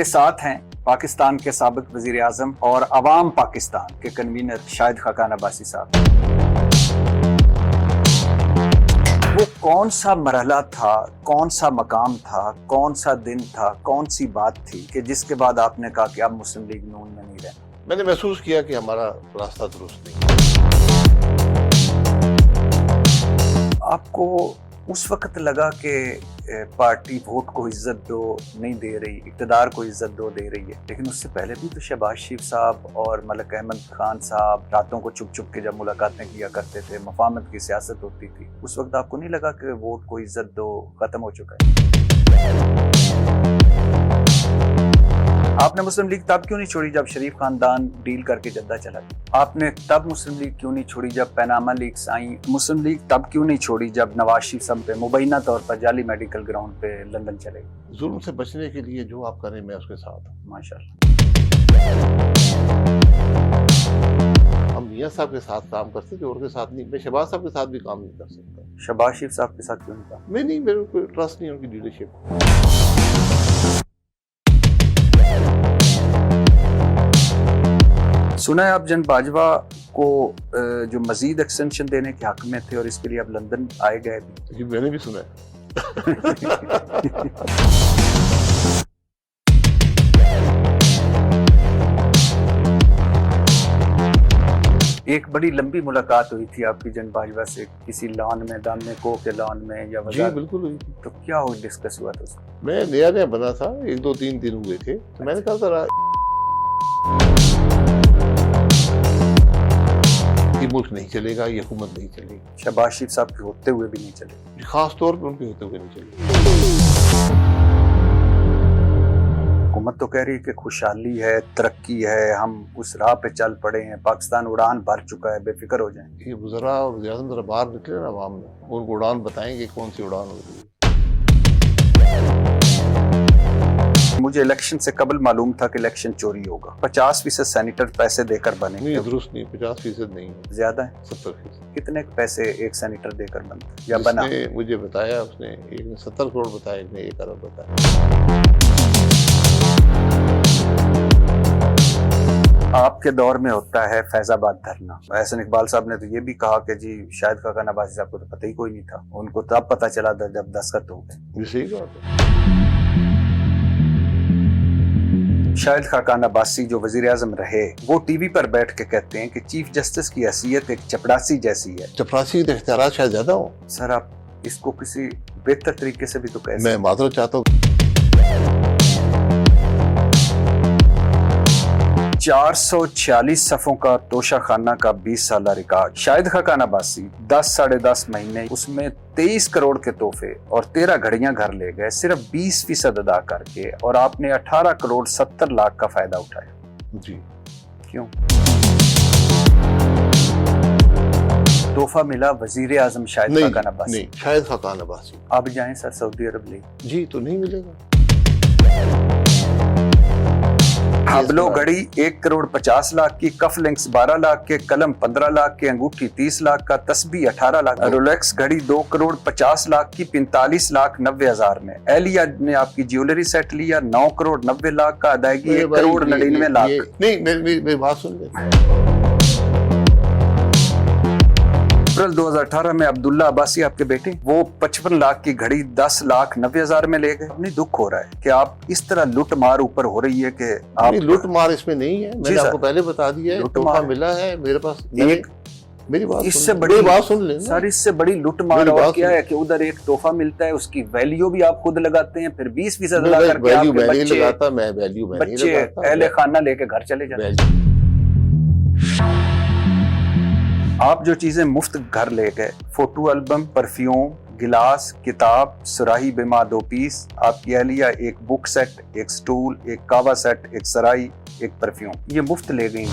के साथ हैं पाकिस्तान के साबिक वजीर आजम और अवाम पाकिस्तान के कन्वीनर शाहिद खाकान अब्बासी साहब। वो कौन सा मरहला था, कौन सा मकाम था, कौन सा दिन था, कौन सी बात थी कि जिसके बाद आपने कहा कि अब मुस्लिम लीग नून में नहीं रहना? मैंने महसूस किया कि हमारा रास्ता दुरुस्त नहीं। आपको उस वक्त लगा कि पार्टी वोट को इज्जत दो नहीं दे रही, इक़्तिदार को इज्जत दो दे रही है, लेकिन उससे पहले भी तो शहबाज शरीफ साहब और मलिक अहमद खान साहब रातों को चुप चुप के जब मुलाकातें किया करते थे, मफाहमत की सियासत होती थी, उस वक्त आपको नहीं लगा कि वोट को इज्जत दो खत्म हो चुका है? आपने मुस्लिम लीग तब क्यों नहीं छोड़ी जब शरीफ खानदान डील करके जद्दा चला गया? आपने तब मुस्लिम लीग क्यों नहीं छोड़ी जब पैनामा लीग्स आई? मुस्लिम लीग तब क्यों नहीं छोड़ी जब नवाज शरीफ साहब पे मुबैना तौर पर जाली मेडिकल ग्राउंड पे लंदन चले गए? जुल्म से बचने के लिए जो आप करें मैं उसके साथ हूँ। माशाल्लाह। हम मियां साहब के साथ काम करते थे और के साथ नहीं। मैं शहबाज साहब के साथ भी काम नहीं कर सकता। शहबाज शरीफ साहब के साथ क्यों नहीं काम? मैं नहीं, मेरे को ट्रस्ट नहीं उनकी लीडरशिप। सुना है आप जन बाजवा को जो मजीद एक्सटेंशन देने के हक में थे और इसके लिए अब लंदन आए गए भी। ये मैंने भी सुना है। एक बड़ी लंबी मुलाकात हुई थी आपकी जन बाजवा से किसी लॉन में, दामने को के लॉन में या जी बिल्कुल हुई थी। तो क्या हो डिस्कस हुआ था उसमें? मैं नया नया बना था, 1 2 3 दिन हुए थे, तो मैंने कहा था ये मुल्क नहीं चलेगा, ये हुकूमत नहीं चलेगी। शहबाज शरीफ साहब के होते हुए भी नहीं चले, खास तौर पर उनके होते हुए नहीं चलेगी। हुकूमत तो कह रही है कि खुशहाली है, तरक्की है, हम उस राह पे चल पड़े हैं, पाकिस्तान उड़ान भर चुका है, बेफिक्र हो जाएं। ये वज़रा और वज़ीर-ए-आज़म जरा बाहर निकले ना आवाम में, उनको उड़ान बताएंगे कौन सी उड़ान हो रही है। मुझे इलेक्शन से कबल मालूम था कि इलेक्शन चोरी होगा। 50% सेनेटर पैसे देकर बने। नहीं, दुरुस्त नहीं, 50% नहीं है, ज्यादा है। 70%। कितने पैसे एक सेनेटर देकर बनता या बना? मुझे बताया उसने, एक ने 70 करोड़ बताया, एक ने 1 अरब बताया। आपके दौर में होता है फैजाबाद धरना। एहसन इकबाल साहब ने तो ये भी कहा कि जी शाहिद खाकान अब्बासी साहब को तो पता ही कोई नहीं था, उनको तब पता चला था जब दस्तखत हो गए। सही बात है। शाहिद खाकान अब्बासी जो वजीर आजम रहे, वो टीवी पर बैठ के कहते हैं कि चीफ जस्टिस की हैसियत एक चपरासी जैसी है। चपरासी के इख्तियारात शायद ज्यादा हो। सर आप इसको किसी बेहतर तरीके से भी तो कह सकते। मैं माजरत चाहता हूँ। 446 सफ़ों का तोशा खाना का 20 साला रिकॉर्ड। शाहिद खाकान अब्बासी 10 साढ़े 10 महीने उसमें 23 करोड़ के तोहफे और 13 घड़ियां घर ले गए, सिर्फ 20% अदा करके, और आपने 18 करोड़ 70 लाख का फायदा उठाया। जी क्यों? तोहफा मिला वजीर आजम शाहिद खाकान अब्बासी। नहीं, शाहिद खाकान अब्बासी। अब जाएं सर सऊदी अरब ले। जी तो नहीं मिलेगा। हबलो घड़ी 1 करोड़ 50 लाख की, कफ लिंक्स 12 लाख के, कलम 15 लाख के, अंगूठी 30 लाख का, तस्बीह 18 लाख, रोलेक्स घड़ी 2 करोड़ 50 लाख की 45 लाख 90 हजार में। एलिया ने आपकी ज्वेलरी सेट लिया 9 करोड़ 90 लाख का, अदायगी 1 करोड़ 99 लाख। नहीं, मेरी बात सुन ले। अप्रैल 2018 में अब्दुल्ला अब्बासी आपके बेटे, वो 55 लाख की घड़ी 10 लाख 90 हजार में ले गए। अपनी दुख हो रहा है कि आप इस तरह लूट मार ऊपर हो रही है कि आप लूट मार इसमें नहीं है। मैंने आपको पहले बता दिया है, तोहफा मिला है मेरे पास। मेरी बात इससे बड़ी बात सुन ले सर, इससे बड़ी लूट मार और क्या है कि उधर एक तोहफा मिलता है, उसकी वैल्यू भी आप खुद लगाते हैं, फिर 20% अदा करके आपके बच्चे अहले खाना लेके घर चले जाते हैं। आप जो चीजें मुफ्त घर ले गए, फोटो एल्बम, परफ्यूम, गिलास, किताब, सुराही बिमा 2 पीस, आपकी अहलिया एक बुक सेट, एक स्टूल, एक कावा सेट, एक सराई, एक परफ्यूम, ये मुफ्त ले गई।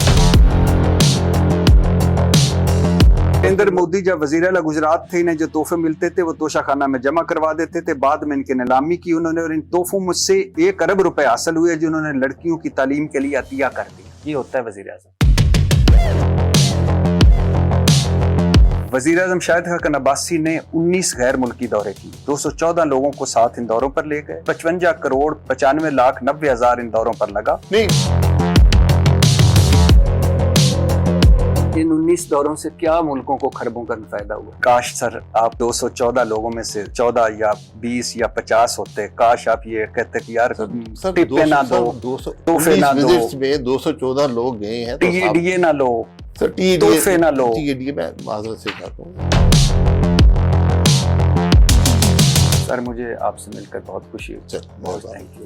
नरेंद्र मोदी जब वजीर आला गुजरात थे, इन्हें जो तोहफे मिलते थे वो तोशा खाना में जमा करवा देते थे। बाद में इनकी नीलामी की उन्होंने और इन तोहफों मुझसे 1 अरब रुपए हासिल हुए जो उन्होंने लड़कियों की तालीम के लिए अतिया कर दिया। ये होता है वजीर आजम। वजीर आजम शाहिद खाकन अब्बासी ने 19 गैर मुल्की दौरे किए, 214 लोगों को साथ इन दौरों पर ले गए, 55 करोड़ 95 लाख 90 हजार इन दौरों पर लगा। इन 19 दौरों से क्या मुल्कों को खरबों का फायदा हुआ? काश सर आप 214 लोगों में से 14 या 20 या 50 होते, काश आप ये कहते कि यार टिप्पे ना दो, तोहफे ना दो, में 214 लोग गए हैं, टीएडीए ना लो, तोहफे ना लो। टीएडीए मैं माजरत से कहता हूँ। सर मुझे आपसे मिलकर बहुत खुशी हुई। बहुत थैंक यू।